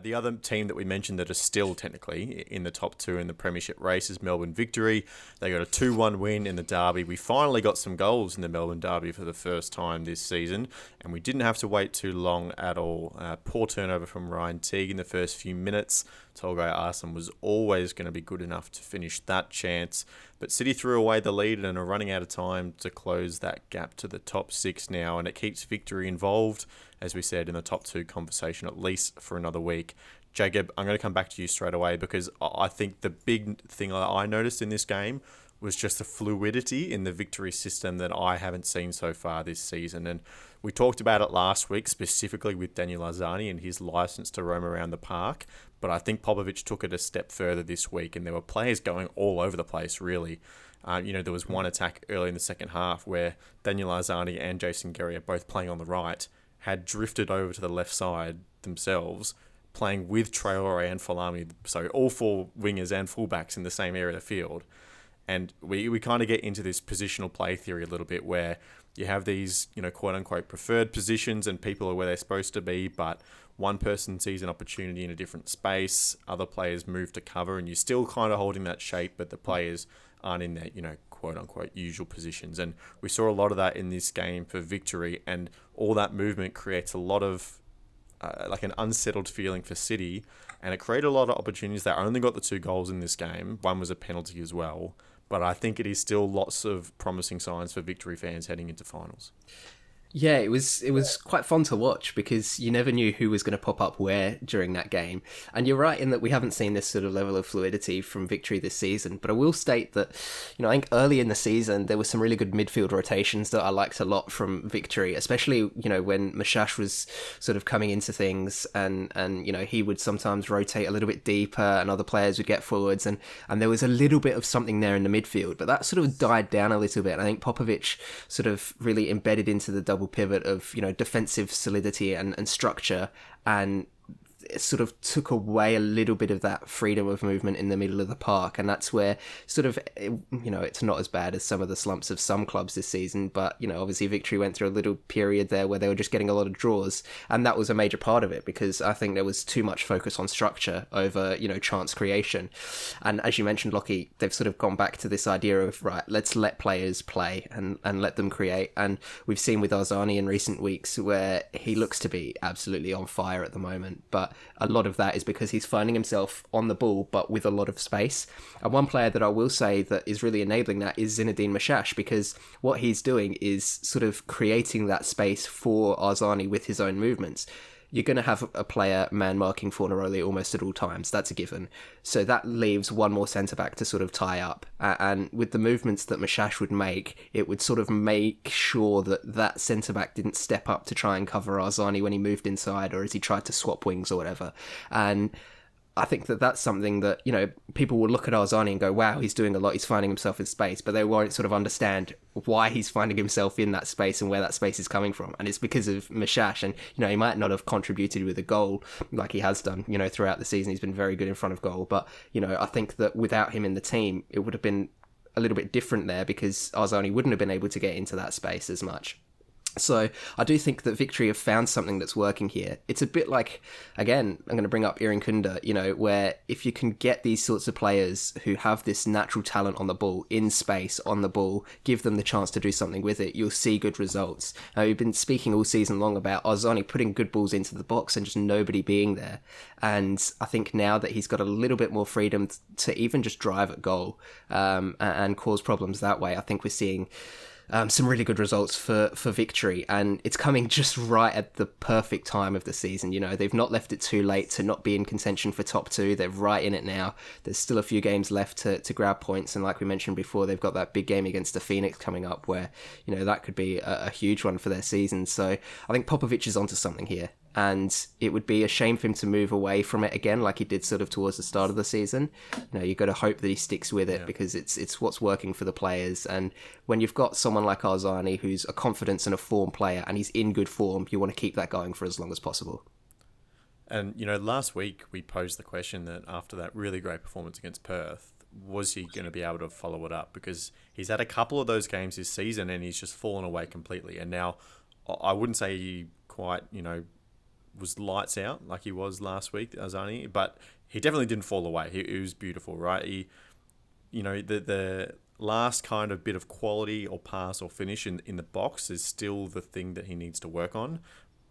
The other team that we mentioned that are still technically in the top two in the premiership race is Melbourne Victory. They got a 2-1 win in the derby. We finally got some goals in the Melbourne derby for the first time this season, and we didn't have to wait too long at all. Poor turnover from Ryan Teague in the first few minutes. Tolgay Arsene was always going to be good enough to finish that chance, but City threw away the lead and are running out of time to close that gap to the top six now, and it keeps Victory involved, as we said, in the top two conversation at least for another week. Jacob, I'm going to come back to you straight away because I think the big thing I noticed in this game was just the fluidity in the Victory system that I haven't seen so far this season. And we talked about it last week, specifically with Daniel Arzani and his license to roam around the park. But I think Popovic took it a step further this week, and there were players going all over the place, really. There was one attack early in the second half where Daniel Arzani and Jason Guerrier, both playing on the right, had drifted over to the left side themselves, playing with Traore and Folami, so all four wingers and fullbacks in the same area of the field. And we kind of get into this positional play theory a little bit where you have these, quote-unquote preferred positions and people are where they're supposed to be, but one person sees an opportunity in a different space, other players move to cover, and you're still kind of holding that shape, but the players aren't in their, quote-unquote usual positions. And we saw a lot of that in this game for Victory, and all that movement creates a lot of an unsettled feeling for City, and it created a lot of opportunities. They only got the 2 goals in this game. One was a penalty as well. But I think it is still lots of promising signs for Victory fans heading into finals. Yeah, it was quite fun to watch because you never knew who was going to pop up where during that game. And you're right in that we haven't seen this sort of level of fluidity from Victory this season. But I will state that, I think early in the season, there were some really good midfield rotations that I liked a lot from Victory, especially, when Mashash was sort of coming into things and he would sometimes rotate a little bit deeper and other players would get forwards. And there was a little bit of something there in the midfield, but that sort of died down a little bit. And I think Popovic sort of really embedded into the double pivot of defensive solidity and structure, and it sort of took away a little bit of that freedom of movement in the middle of the park. And that's where sort of, it's not as bad as some of the slumps of some clubs this season, but, obviously Victory went through a little period there where they were just getting a lot of draws. And that was a major part of it because I think there was too much focus on structure over, chance creation. And as you mentioned, Lockie, they've sort of gone back to this idea of, right, let's let players play and let them create. And we've seen with Arzani in recent weeks where he looks to be absolutely on fire at the moment. But a lot of that is because he's finding himself on the ball, but with a lot of space. And one player that I will say that is really enabling that is Zinedine Mashash, because what he's doing is sort of creating that space for Arzani with his own movements. You're going to have a player man-marking Fornaroli almost at all times. That's a given. So that leaves one more centre-back to sort of tie up. And with the movements that Mashash would make, it would sort of make sure that that centre-back didn't step up to try and cover Arzani when he moved inside or as he tried to swap wings or whatever. And I think that that's something that, people will look at Arzani and go, wow, he's doing a lot, he's finding himself in space, but they won't sort of understand why he's finding himself in that space and where that space is coming from. And it's because of Mashash. And, he might not have contributed with a goal like he has done, throughout the season. He's been very good in front of goal. But, I think that without him in the team, it would have been a little bit different there because Arzani wouldn't have been able to get into that space as much. So I do think that Victory have found something that's working here. It's a bit like, again, I'm going to bring up Iran Kunda, where if you can get these sorts of players who have this natural talent on the ball, in space, on the ball, give them the chance to do something with it, you'll see good results. Now, we've been speaking all season long about Arzani putting good balls into the box and just nobody being there. And I think now that he's got a little bit more freedom to even just drive at goal and cause problems that way, I think we're seeing some really good results for Victory, and it's coming just right at the perfect time of the season. They've not left it too late to not be in contention for top 2. They're right in it now. There's still a few games left to grab points, and like we mentioned before, they've got that big game against the Phoenix coming up where, that could be a huge one for their season. So I think Popovic is onto something here. And it would be a shame for him to move away from it again, like he did sort of towards the start of the season. You've got to hope that he sticks with it because it's what's working for the players. And when you've got someone like Arzani, who's a confidence and a form player, and he's in good form, you want to keep that going for as long as possible. And, last week we posed the question that after that really great performance against Perth, was he going to be able to follow it up? Because he's had a couple of those games this season and he's just fallen away completely. And now I wouldn't say he quite, was lights out like he was last week, Azani, but he definitely didn't fall away. He was beautiful, right? The last kind of bit of quality or pass or finish in the box is still the thing that he needs to work on.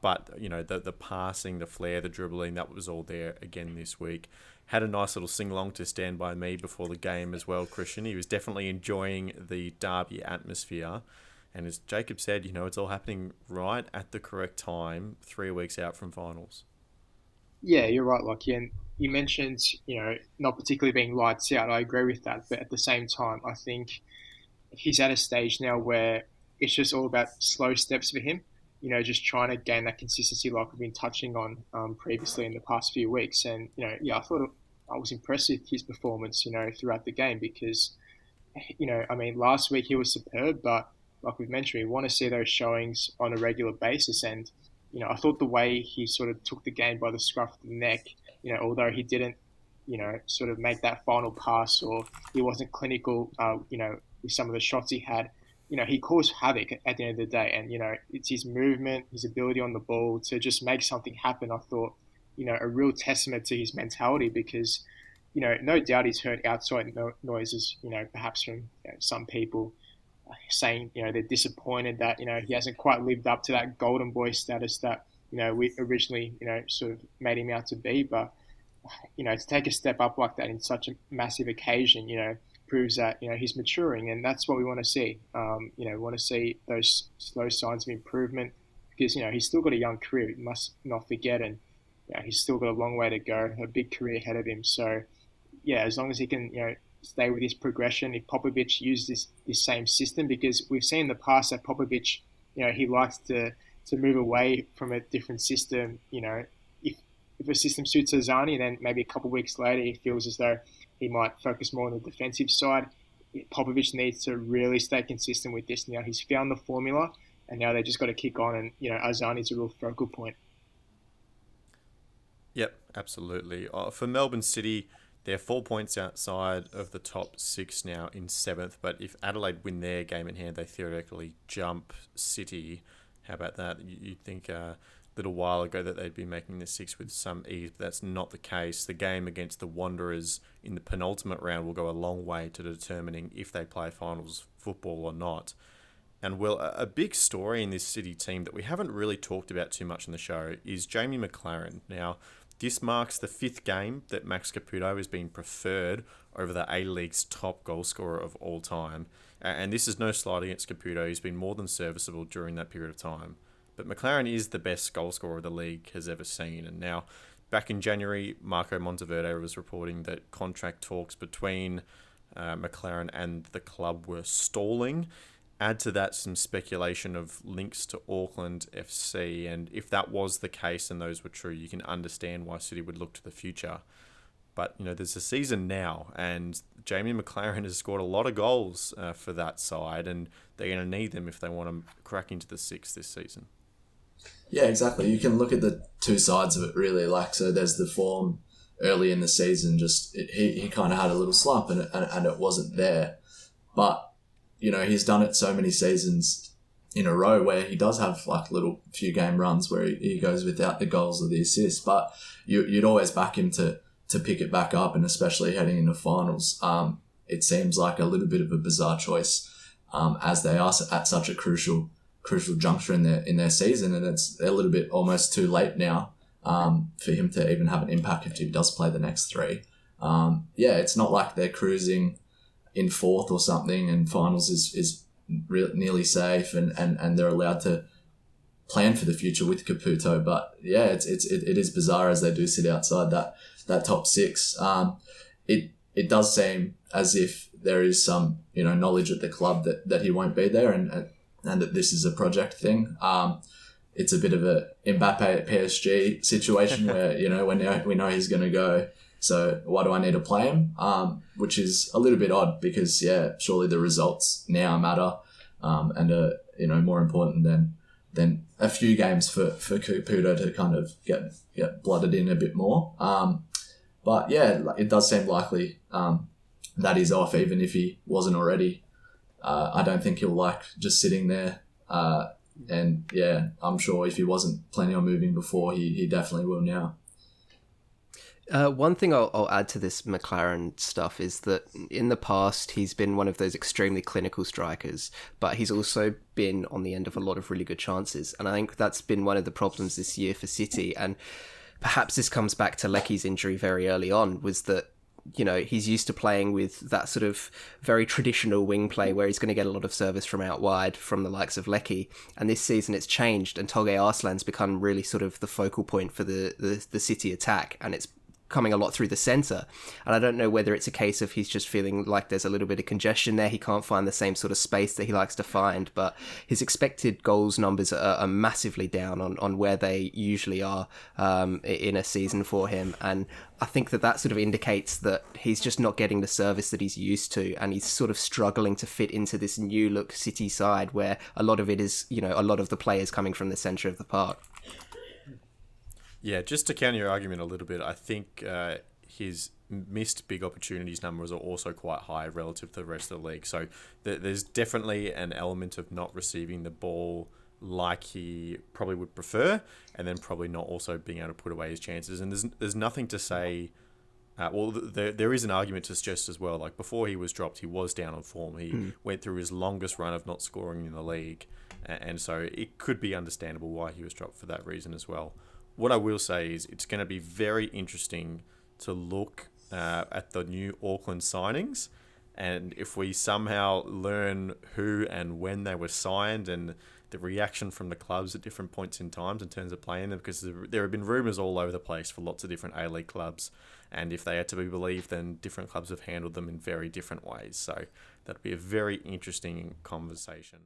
But, the passing, the flair, the dribbling, that was all there again this week. Had a nice little sing-along to Stand By Me before the game as well, Christian. He was definitely enjoying the derby atmosphere. And as Jacob said, it's all happening right at the correct time, 3 weeks out from finals. Yeah, you're right, Lockie. And you mentioned, not particularly being lights out. I agree with that. But at the same time, I think he's at a stage now where it's just all about slow steps for him. Just trying to gain that consistency like we've been touching on previously in the past few weeks. And, I thought I was impressed with his performance, throughout the game because, last week he was superb, but like we've mentioned, we want to see those showings on a regular basis. And, I thought the way he sort of took the game by the scruff of the neck, although he didn't, sort of make that final pass or he wasn't clinical, with some of the shots he had, he caused havoc at the end of the day. And, it's his movement, his ability on the ball to just make something happen. I thought, a real testament to his mentality because, no doubt he's heard outside noises, perhaps from some people saying, they're disappointed that, he hasn't quite lived up to that golden boy status that, we originally, sort of made him out to be. But, to take a step up like that in such a massive occasion, proves that, he's maturing, and that's what we want to see. We want to see those slow signs of improvement because, he's still got a young career, we must not forget, and he's still got a long way to go, a big career ahead of him. So, yeah, as long as he can, stay with his progression, if Popovic uses this same system, because we've seen in the past that Popovic, he likes to move away from a different system. If a system suits Azani, then maybe a couple of weeks later he feels as though he might focus more on the defensive side. Popovic needs to really stay consistent with this. Now he's found the formula, and now they just got to kick on. And Azani's a real focal point. Yep, absolutely. For Melbourne City, they're 4 points outside of the top 6 now in 7th. But if Adelaide win their game in hand, they theoretically jump City. How about that? You'd think a little while ago that they'd be making the 6 with some ease, but that's not the case. The game against the Wanderers in the penultimate round will go a long way to determining if they play finals football or not. And Will, a big story in this City team that we haven't really talked about too much in the show is Jamie Maclaren. Now, this marks the 5th game that Max Caputo has been preferred over the A-League's top goal scorer of all time. And this is no slight against Caputo. He's been more than serviceable during that period of time. But Maclaren is the best goal scorer the league has ever seen. And now, back in January, Marco Monteverde was reporting that contract talks between Maclaren and the club were stalling. Add to that some speculation of links to Auckland FC, and if that was the case and those were true, you can understand why City would look to the future. But, there's a season now, and Jamie Maclaren has scored a lot of goals for that side, and they're going to need them if they want to crack into the 6 this season. Yeah, exactly. You can look at the two sides of it, really. So there's the form early in the season, he kind of had a little slump, and it wasn't there. But he's done it so many seasons in a row where he does have little few game runs where he goes without the goals or the assists, but you'd always back him to pick it back up, and especially heading into finals. It seems like a little bit of a bizarre choice as they are at such a crucial juncture in their season, and it's a little bit almost too late now for him to even have an impact if he does play the next 3. It's not like they're cruising in 4th or something, and finals is nearly safe, and they're allowed to plan for the future with Caputo. But yeah, it is bizarre as they do sit outside that top 6. It does seem as if there is some knowledge at the club that he won't be there, and that this is a project thing. It's a bit of a Mbappe at PSG situation where we know he's going to go. So why do I need to play him? Which is a little bit odd because, surely the results now matter and are more important than a few games for Caputo to kind of get blooded in a bit more. But it does seem likely that he's off, even if he wasn't already. I don't think he'll like just sitting there And yeah, I'm sure if he wasn't planning on moving before, he definitely will now. One thing I'll add to this McLaren stuff is that in the past he's been one of those extremely clinical strikers, but he's also been on the end of a lot of really good chances, and I think that's been one of the problems this year for City. And perhaps this comes back to Lecky's injury very early on, was that, you know, he's used to playing with that sort of very traditional wing play where he's going to get a lot of service from out wide from the likes of Lecky. And this season it's changed, and Tolga Arslan's become really sort of the focal point for the City attack, and it's coming a lot through the centre. And I don't know whether it's a case of he's just feeling like there's a little bit of congestion there, he can't find the same sort of space that he likes to find, but his expected goals numbers are massively down on where they usually are in a season for him. And I think that sort of indicates that he's just not getting the service that he's used to, and he's sort of struggling to fit into this new look City side where a lot of it is, you know, a lot of the players coming from the centre of the park. Yeah, just to counter your argument a little bit, I think his missed big opportunities numbers are also quite high relative to the rest of the league. So there's definitely an element of not receiving the ball like he probably would prefer, and then probably not also being able to put away his chances. And there's nothing to say. There is an argument to suggest as well. Like before he was dropped, he was down on form. He went through his longest run of not scoring in the league, and so it could be understandable why he was dropped for that reason as well. What I will say is it's going to be very interesting to look at the new Auckland signings, and if we somehow learn who and when they were signed and the reaction from the clubs at different points in times in terms of playing them, because there have been rumours all over the place for lots of different A-League clubs, and if they are to be believed, then different clubs have handled them in very different ways. So that'll be a very interesting conversation.